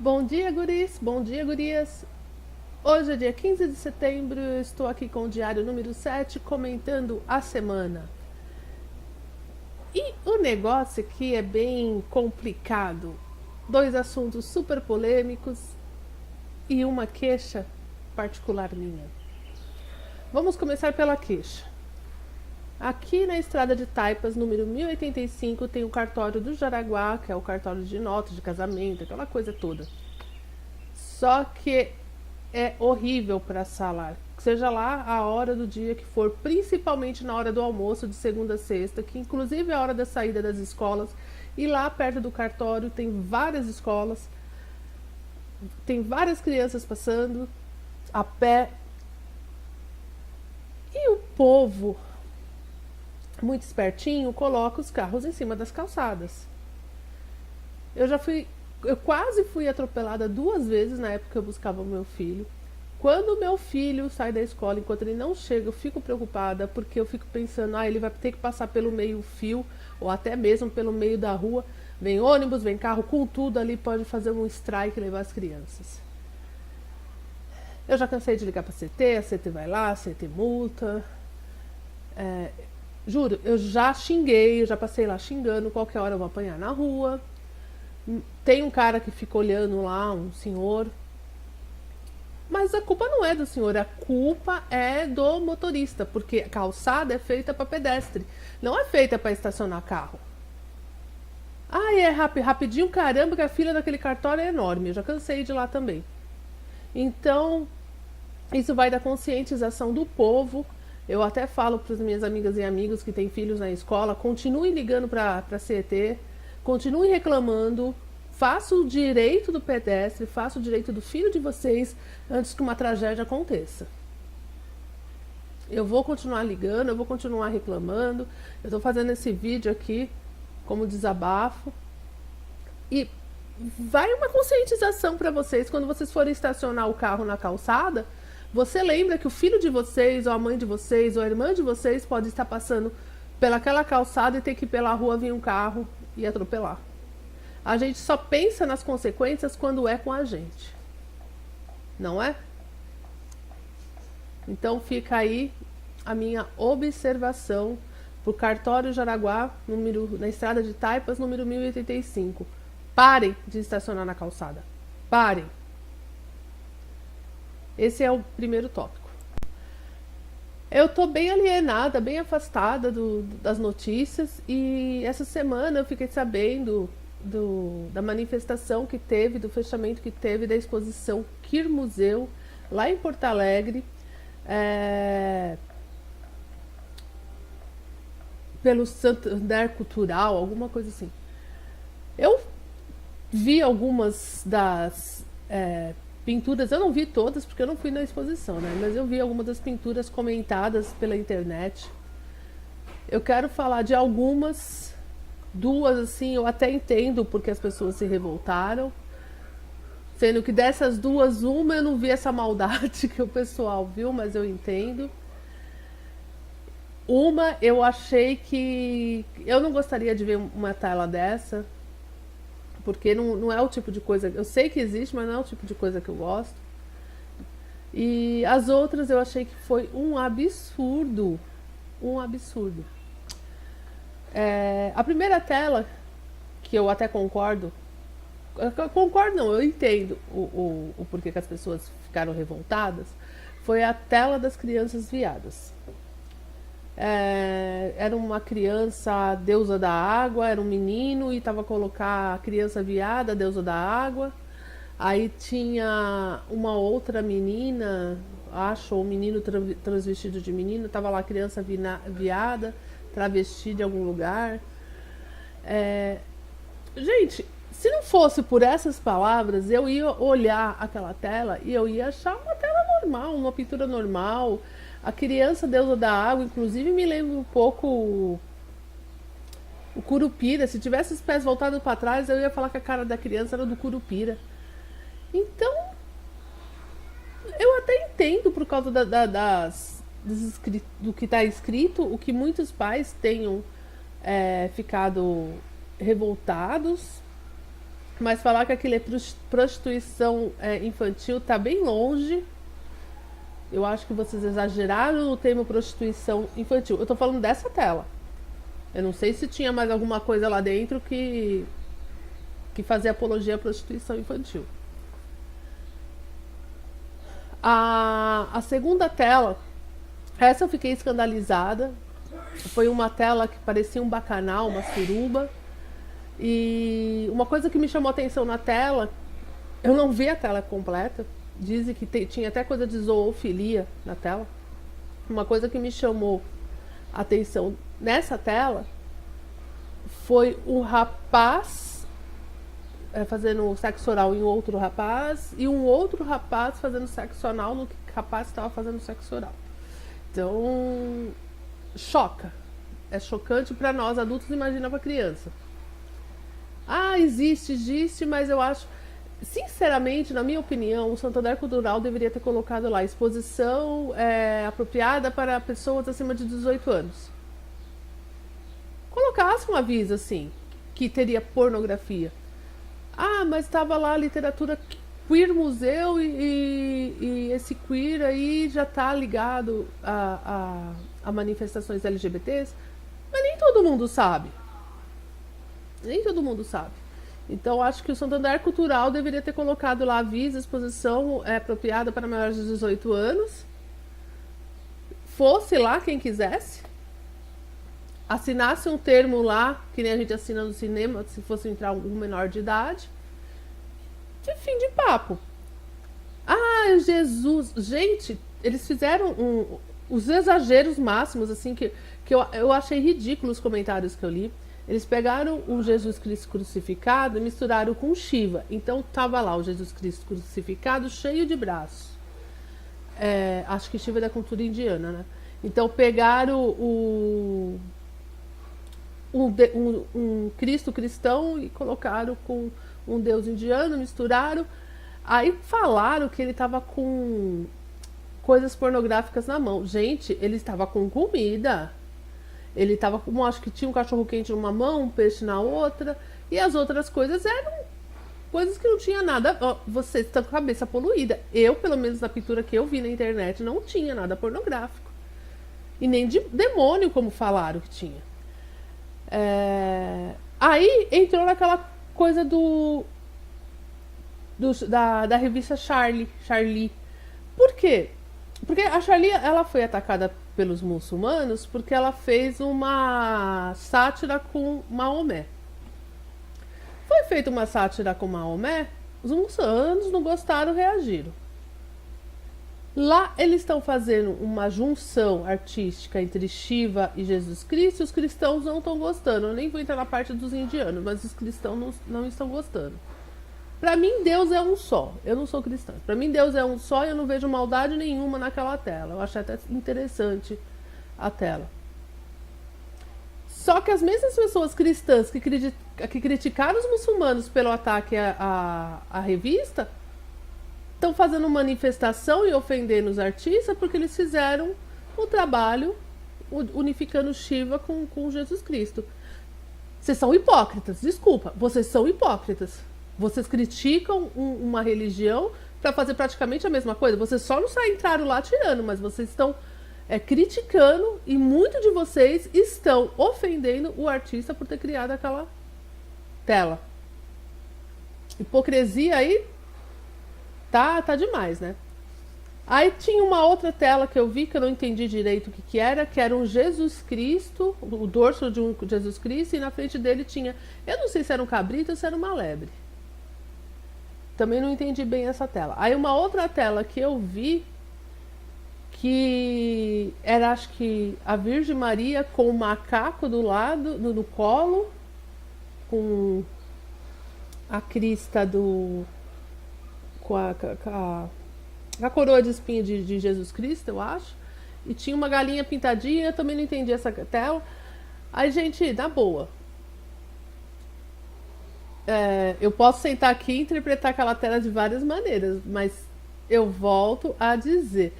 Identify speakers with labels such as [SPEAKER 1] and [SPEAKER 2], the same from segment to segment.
[SPEAKER 1] Bom dia, guris! Bom dia, gurias! Hoje é dia 15 de setembro, eu estou aqui com o diário número 7, comentando a semana. E o negócio aqui é bem complicado. Dois assuntos super polêmicos e uma queixa particular minha. Vamos começar pela queixa. Aqui na estrada de Taipas, número 1085, tem o cartório do Jaraguá, que é o cartório de notas de casamento, aquela coisa toda. Só que é horrível para salar. Seja lá a hora do dia que for, principalmente na hora do almoço de segunda a sexta, que inclusive é a hora da saída das escolas. E lá perto do cartório tem várias escolas, tem várias crianças passando a pé. E o povo, muito espertinho, coloca os carros em cima das calçadas. Eu quase fui atropelada 2 vezes na época que eu buscava o meu filho. Quando o meu filho sai da escola, enquanto ele não chega, eu fico preocupada, porque eu fico pensando, ele vai ter que passar pelo meio-fio, ou até mesmo pelo meio da rua. Vem ônibus, vem carro, com tudo ali, pode fazer um strike e levar as crianças. Eu já cansei de ligar pra CT, a CT vai lá, a CT multa. Juro, eu já xinguei, eu já passei lá xingando, qualquer hora eu vou apanhar na rua. Tem um cara que fica olhando lá, um senhor. Mas a culpa não é do senhor, a culpa é do motorista, porque a calçada é feita para pedestre, não é feita para estacionar carro. É rapidinho, caramba, que a fila daquele cartório é enorme, eu já cansei de ir lá também. Então, isso vai da conscientização do povo. Eu até falo para as minhas amigas e amigos que têm filhos na escola, continuem ligando para a CET, continuem reclamando, faça o direito do pedestre, faça o direito do filho de vocês antes que uma tragédia aconteça. Eu vou continuar ligando, eu vou continuar reclamando. Eu estou fazendo esse vídeo aqui como desabafo. E vai uma conscientização para vocês quando vocês forem estacionar o carro na calçada. Você lembra que o filho de vocês, ou a mãe de vocês, ou a irmã de vocês pode estar passando pelaquela calçada e ter que ir pela rua vir um carro e atropelar. A gente só pensa nas consequências quando é com a gente. Não é? Então fica aí a minha observação pro cartório Jaraguá, na estrada de Taipas, número 1085. Parem de estacionar na calçada. Parem. Esse é o primeiro tópico. Eu tô bem alienada, bem afastada das notícias, e essa semana eu fiquei sabendo da manifestação que teve, do fechamento que teve da exposição Queer Museu, lá em Porto Alegre, pelo Santander Cultural, alguma coisa assim. Eu vi algumas das pinturas, eu não vi todas porque eu não fui na exposição, né? Mas eu vi algumas das pinturas comentadas pela internet. Eu quero falar de algumas, duas assim, eu até entendo porque as pessoas se revoltaram. Sendo que dessas duas, uma eu não vi essa maldade que o pessoal viu, mas eu entendo. Uma eu achei que eu não gostaria de ver uma tela dessa, porque não é o tipo de coisa. Eu sei que existe, mas não é o tipo de coisa que eu gosto. E as outras eu achei que foi um absurdo. Um absurdo. A primeira tela, que eu até concordo. Eu concordo, não, eu entendo o porquê que as pessoas ficaram revoltadas. Foi a tela das crianças viadas. Era uma criança deusa da água, era um menino e estava a colocar a criança viada, deusa da água. Aí tinha uma outra menina, acho, ou um menino transvestido de menino, estava lá a criança viada, travesti de algum lugar. Gente, se não fosse por essas palavras, eu ia olhar aquela tela e eu ia achar uma tela normal, uma pintura normal. A criança deusa da água, inclusive, me lembra um pouco o Curupira. Se tivesse os pés voltados para trás, eu ia falar que a cara da criança era do Curupira. Então, eu até entendo por causa do que está escrito, o que muitos pais tenham ficado revoltados. Mas falar que aquilo é prostituição infantil tá bem longe. Eu acho que vocês exageraram no termo prostituição infantil. Eu tô falando dessa tela. Eu não sei se tinha mais alguma coisa lá dentro que fazia apologia à prostituição infantil. A segunda tela, essa eu fiquei escandalizada. Foi uma tela que parecia um bacanal, uma suruba. E uma coisa que me chamou a atenção na tela, eu não vi a tela completa. Dizem que tinha até coisa de zoofilia na tela. Uma coisa que me chamou a atenção nessa tela foi um rapaz fazendo sexo oral em outro rapaz e um outro rapaz fazendo sexo anal no que o rapaz estava fazendo sexo oral. Então, choca. É chocante para nós adultos, imagina para criança. Ah, existe, mas eu acho... Sinceramente, na minha opinião, o Santander Cultural deveria ter colocado lá exposição apropriada para pessoas acima de 18 anos. Colocasse um aviso assim, que teria pornografia. Ah, mas estava lá a literatura queer museu e esse queer aí já está ligado a manifestações LGBTs. Mas nem todo mundo sabe. Nem todo mundo sabe. Então, acho que o Santander Cultural deveria ter colocado lá aviso, exposição apropriada para maiores de 18 anos. Fosse lá quem quisesse. Assinasse um termo lá, que nem a gente assina no cinema, se fosse entrar um menor de idade. De fim de papo. Ah, Jesus. Gente, eles fizeram os exageros máximos, assim, que eu achei ridículos os comentários que eu li. Eles pegaram o Jesus Cristo crucificado e misturaram com Shiva. Então tava lá o Jesus Cristo crucificado cheio de braços. Acho que Shiva é da cultura indiana, né? Então pegaram um Cristo cristão e colocaram com um Deus indiano, misturaram. Aí falaram que ele tava com coisas pornográficas na mão. Gente, ele estava com comida. Ele tava com, acho que tinha um cachorro quente numa mão, um peixe na outra, e as outras coisas eram coisas que não tinha nada. Você está com a cabeça poluída. Eu, pelo menos na pintura que eu vi na internet, não tinha nada pornográfico. E nem de demônio, como falaram que tinha. Aí entrou naquela coisa da revista Charlie. Por quê? Porque a Charlie, ela foi atacada pelos muçulmanos porque ela fez uma sátira com Maomé. Foi feita uma sátira com Maomé, os muçulmanos não gostaram, reagiram. Lá eles estão fazendo uma junção artística entre Shiva e Jesus Cristo, e os cristãos não estão gostando. Eu nem vou entrar na parte dos indianos, mas os cristãos não estão gostando. Para mim, Deus é um só. Eu não sou cristã. Para mim, Deus é um só e eu não vejo maldade nenhuma naquela tela. Eu achei até interessante a tela. Só que as mesmas pessoas cristãs que criticaram os muçulmanos pelo ataque à revista estão fazendo manifestação e ofendendo os artistas porque eles fizeram o trabalho unificando Shiva com Jesus Cristo. Vocês são hipócritas. Desculpa, vocês são hipócritas. Vocês criticam uma religião para fazer praticamente a mesma coisa. Vocês só não entraram lá tirando, mas vocês estão criticando e muitos de vocês estão ofendendo o artista por ter criado aquela tela. Hipocrisia aí tá demais, né? Aí tinha uma outra tela que eu vi que eu não entendi direito o que era um Jesus Cristo, o dorso de um Jesus Cristo, e na frente dele tinha, eu não sei se era um cabrito ou se era uma lebre. Também não entendi bem essa tela. Aí uma outra tela que eu vi, que era, acho que, a Virgem Maria com o macaco do lado, no colo, com a crista com a coroa de espinho de Jesus Cristo, eu acho. E tinha uma galinha pintadinha, eu também não entendi essa tela. Aí, gente, na boa. Eu posso sentar aqui e interpretar aquela tela de várias maneiras, mas eu volto a dizer: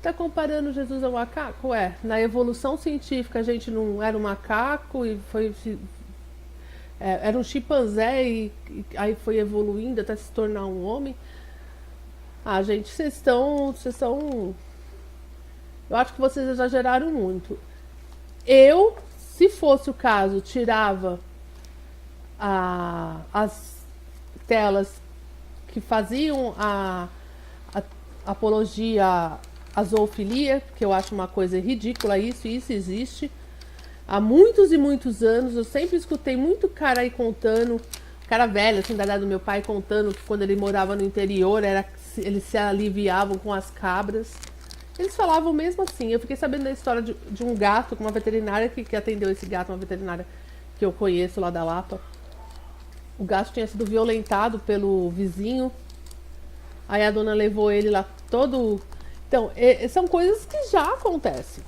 [SPEAKER 1] tá comparando Jesus ao macaco? Na evolução científica a gente não era um macaco e era um chimpanzé e aí foi evoluindo até se tornar um homem. Ah, gente, vocês estão. Eu acho que vocês exageraram muito. Eu, se fosse o caso, tirava as telas que faziam a apologia à zoofilia, que eu acho uma coisa ridícula isso existe. Há muitos e muitos anos, eu sempre escutei muito cara aí contando, cara velho, assim, da idade do meu pai, contando que quando ele morava no interior, eles se aliviavam com as cabras. Eles falavam mesmo assim. Eu fiquei sabendo da história de um gato com uma veterinária que atendeu esse gato, uma veterinária que eu conheço lá da Lapa. O gato tinha sido violentado pelo vizinho. Aí a dona levou ele lá todo. Então, são coisas que já acontecem.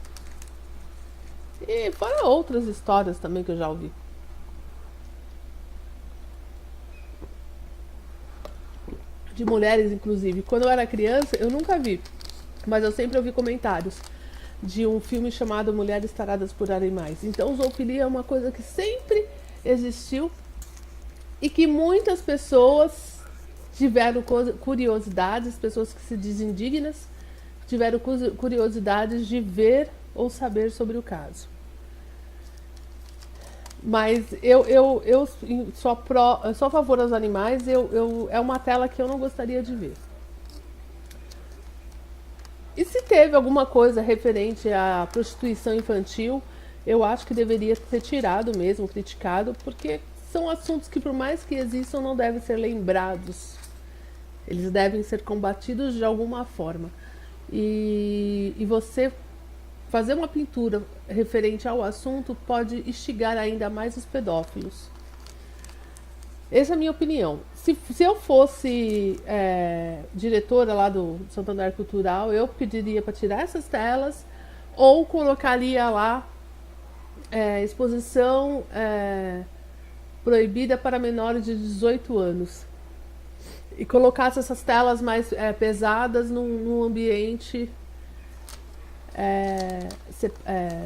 [SPEAKER 1] E fora outras histórias também que eu já ouvi. De mulheres, inclusive. Quando eu era criança, eu nunca vi. Mas eu sempre ouvi comentários de um filme chamado Mulheres Taradas por Animais. Então, zoofilia é uma coisa que sempre existiu e que muitas pessoas tiveram curiosidades, pessoas que se dizem dignas, tiveram curiosidades de ver ou saber sobre o caso. Mas eu sou a favor dos animais, é uma tela que eu não gostaria de ver. E se teve alguma coisa referente à prostituição infantil, eu acho que deveria ser tirado mesmo, criticado, porque são assuntos que, por mais que existam, não devem ser lembrados. Eles devem ser combatidos de alguma forma. E você fazer uma pintura referente ao assunto pode instigar ainda mais os pedófilos. Essa é a minha opinião. Se eu fosse diretora lá do Santander Cultural, eu pediria para tirar essas telas ou colocaria lá exposição proibida para menores de 18 anos. E colocasse essas telas mais pesadas num ambiente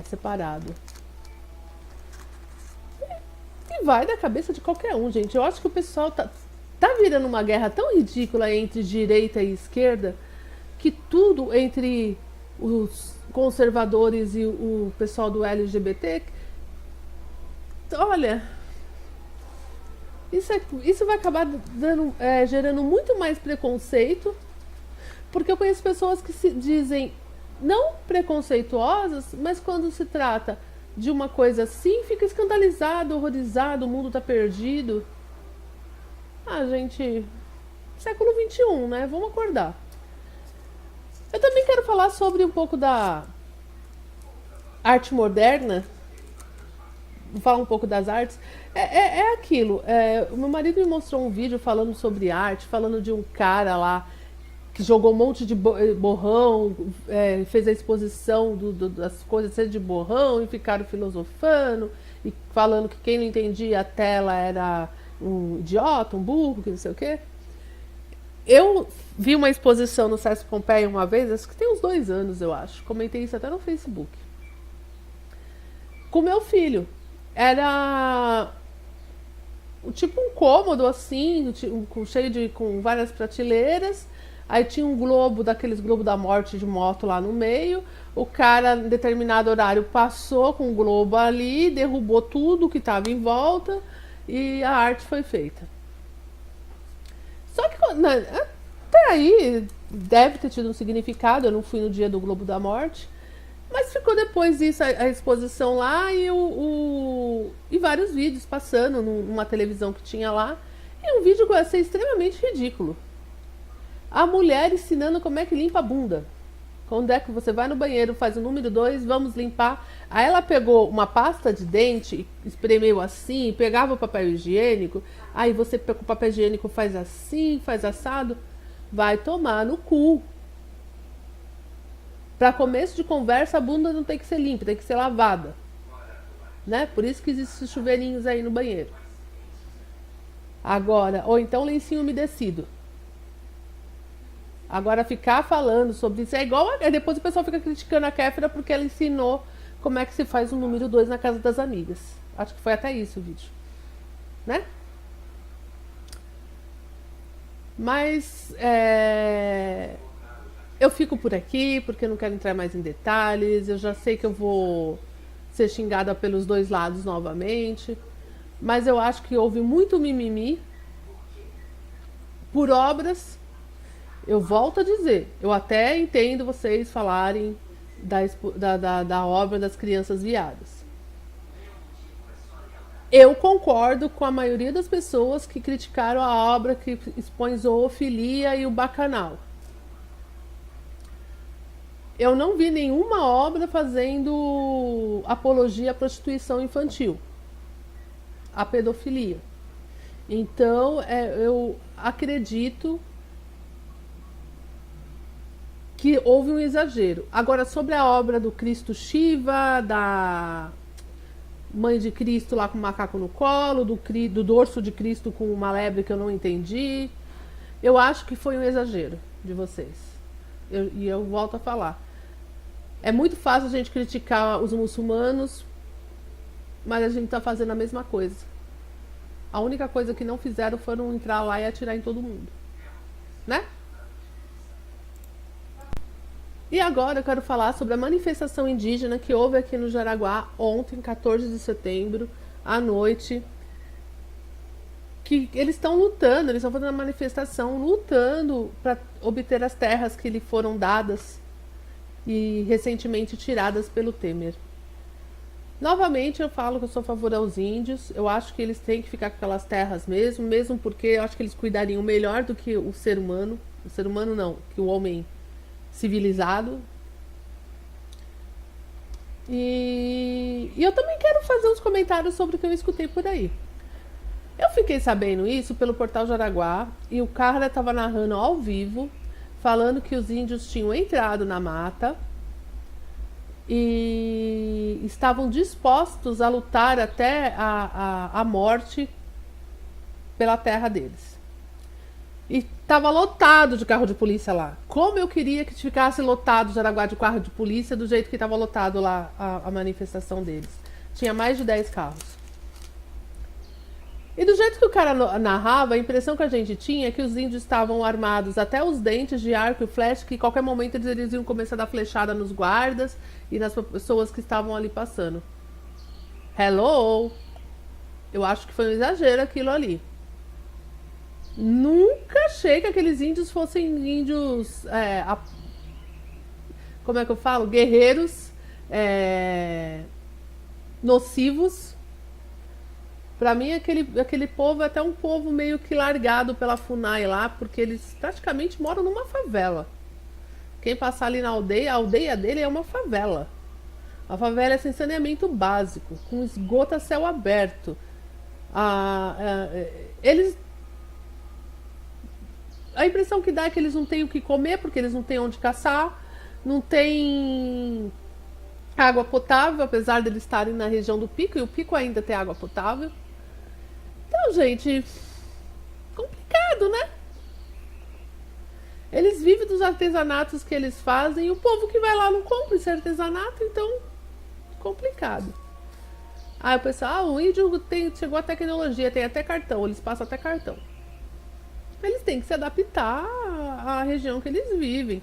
[SPEAKER 1] separado. E vai da cabeça de qualquer um, gente. Eu acho que o pessoal tá virando uma guerra tão ridícula entre direita e esquerda que tudo entre os conservadores e o pessoal do LGBT. Olha, isso vai acabar gerando muito mais preconceito, porque eu conheço pessoas que se dizem não preconceituosas, mas quando se trata de uma coisa assim, fica escandalizado, horrorizado, o mundo tá perdido. Ah, gente, século XXI, né? Vamos acordar. Eu também quero falar sobre um pouco da arte moderna, falar um pouco das artes. É aquilo. O meu marido me mostrou um vídeo falando sobre arte, falando de um cara lá que jogou um monte de borrão, fez a exposição das coisas de borrão e ficaram filosofando e falando que quem não entendia a tela era um idiota, um burro, que não sei o quê. Eu vi uma exposição no Sesc Pompeia uma vez, acho que tem uns 2 anos, eu acho. Comentei isso até no Facebook. Com meu filho. Era tipo um cômodo assim, cheio com várias prateleiras. Aí tinha um globo, daqueles globos da morte de moto lá no meio. O cara, em determinado horário, passou com o globo ali, derrubou tudo que estava em volta e a arte foi feita. Só que até aí deve ter tido um significado. Eu não fui no dia do Globo da Morte, mas ficou depois disso a exposição lá e vários vídeos passando numa televisão que tinha lá. E um vídeo que eu achei extremamente ridículo. A mulher ensinando como é que limpa a bunda. Quando é que você vai no banheiro, faz o número 2, vamos limpar. Aí ela pegou uma pasta de dente, espremeu assim, pegava o papel higiênico. Aí você pega o papel higiênico, faz assim, faz assado. Vai tomar no cu. Para começo de conversa, a bunda não tem que ser limpa, tem que ser lavada. Né? Por isso que existem esses chuveirinhos aí no banheiro. Agora, ou então lencinho umedecido. Agora ficar falando sobre isso é igual depois o pessoal fica criticando a Kéfera porque ela ensinou como é que se faz o número 2 na casa das amigas. Acho que foi até isso o vídeo. né? Mas eu fico por aqui porque eu não quero entrar mais em detalhes. Eu já sei que eu vou ser xingada pelos dois lados novamente. Mas eu acho que houve muito mimimi por obras. Eu volto a dizer, eu até entendo vocês falarem da obra das crianças viadas. Eu concordo com a maioria das pessoas que criticaram a obra que expõe zoofilia e o bacanal. Eu não vi nenhuma obra fazendo apologia à prostituição infantil, à pedofilia. Então, eu acredito que houve um exagero. Agora, sobre a obra do Cristo Shiva, da Mãe de Cristo lá com o macaco no colo, do dorso de Cristo com uma lebre que eu não entendi, eu acho que foi um exagero de vocês. E eu volto a falar. É muito fácil a gente criticar os muçulmanos, mas a gente está fazendo a mesma coisa. A única coisa que não fizeram foram entrar lá e atirar em todo mundo, né? E agora eu quero falar sobre a manifestação indígena que houve aqui no Jaraguá ontem, 14 de setembro, à noite. Que eles estão lutando, eles estão fazendo uma manifestação lutando para obter as terras que lhe foram dadas e recentemente tiradas pelo Temer. Novamente eu falo que eu sou a favor aos índios, eu acho que eles têm que ficar com aquelas terras mesmo porque eu acho que eles cuidariam melhor do que o ser humano não, que o homem civilizado. E eu também quero fazer uns comentários sobre o que eu escutei por aí. Eu fiquei sabendo isso pelo portal Jaraguá e o cara estava narrando ao vivo, falando que os índios tinham entrado na mata e estavam dispostos a lutar até a morte pela terra deles. E estava lotado de carro de polícia lá. Como eu queria que ficasse lotado Jaraguá de carro de polícia do jeito que estava lotado lá a manifestação deles. Tinha mais de 10 carros. E do jeito que o cara narrava, a impressão que a gente tinha é que os índios estavam armados até os dentes de arco e flecha, que em qualquer momento eles iam começar a dar flechada nos guardas e nas pessoas que estavam ali passando. Hello! Eu acho que foi um exagero aquilo ali. Nunca achei que aqueles índios fossem índios, como é que eu falo? Guerreiros, nocivos. Pra mim, aquele povo é até um povo meio que largado pela FUNAI lá, porque eles praticamente moram numa favela. Quem passar ali na aldeia, a aldeia dele é uma favela. A favela é sem saneamento básico, com esgoto a céu aberto. Eles... A impressão que dá é que eles não têm o que comer, porque eles não têm onde caçar, não tem água potável, apesar de eles estarem na região do Pico, e o Pico ainda tem água potável. Então, gente, complicado, né? Eles vivem dos artesanatos que eles fazem e o povo que vai lá não compra esse artesanato, então, complicado. Aí o pessoal, o índio chegou a tecnologia, tem até cartão, eles passam até cartão. Eles têm que se adaptar à região que eles vivem.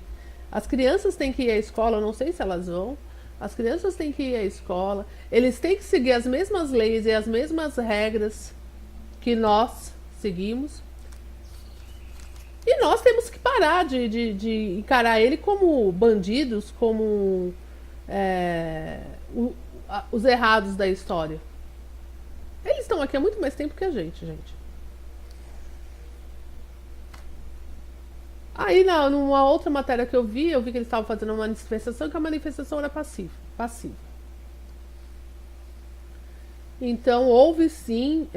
[SPEAKER 1] As crianças têm que ir à escola, eu não sei se elas vão. As crianças têm que ir à escola. Eles têm que seguir as mesmas leis e as mesmas regras que nós seguimos. E nós temos que parar de encarar ele como bandidos, como os errados da história. Eles estão aqui há muito mais tempo que a gente. Aí, numa outra matéria que eu vi que eles estavam fazendo uma manifestação, que a manifestação era passiva. Então, houve sim,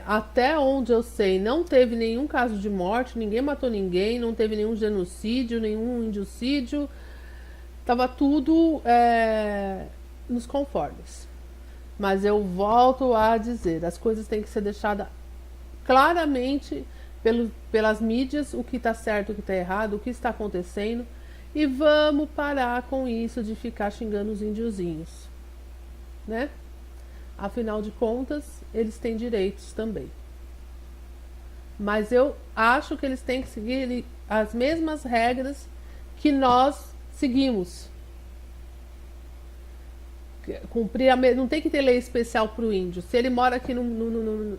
[SPEAKER 1] até onde eu sei, não teve nenhum caso de morte, ninguém matou ninguém, não teve nenhum genocídio, nenhum indicídio. Estava tudo nos conformes. Mas eu volto a dizer, as coisas têm que ser deixadas claramente pelas mídias, o que está certo, o que está errado, o que está acontecendo. E vamos parar com isso de ficar xingando os índiozinhos, né? Afinal de contas, eles têm direitos também. Mas eu acho que eles têm que seguir as mesmas regras que nós seguimos. Cumprir não tem que ter lei especial para o índio. Se ele mora aqui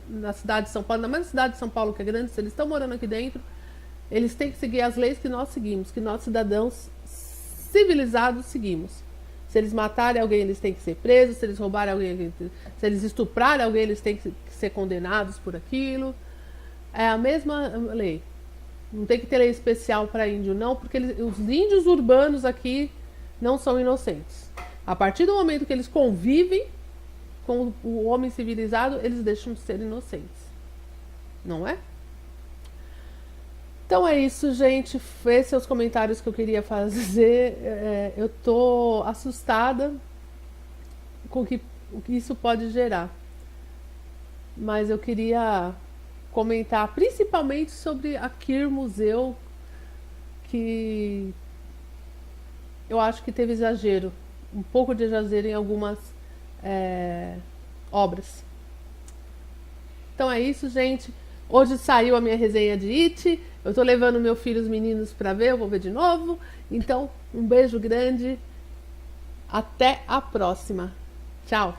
[SPEAKER 1] na cidade de São Paulo, na mesma cidade de São Paulo que é grande, se eles estão morando aqui dentro, eles têm que seguir as leis que nós seguimos, que nós cidadãos civilizados seguimos. Se eles matarem alguém, eles têm que ser presos. Se eles roubarem alguém, se eles estuprarem alguém, eles têm que ser condenados por aquilo. É a mesma lei. Não tem que ter lei especial para índio, não, porque os índios urbanos aqui não são inocentes. A partir do momento que eles convivem com o homem civilizado, eles deixam de ser inocentes. Não é? Então é isso, gente. Esses são os comentários que eu queria fazer. Eu tô assustada com o que isso pode gerar. Mas eu queria comentar principalmente sobre a Kir Museu, que eu acho que teve exagero, um pouco de exagero em algumas obras. Então é isso, gente. Hoje saiu a minha resenha de It. Eu tô levando meu filho e os meninos para ver, eu vou ver de novo. Então, um beijo grande. Até a próxima. Tchau.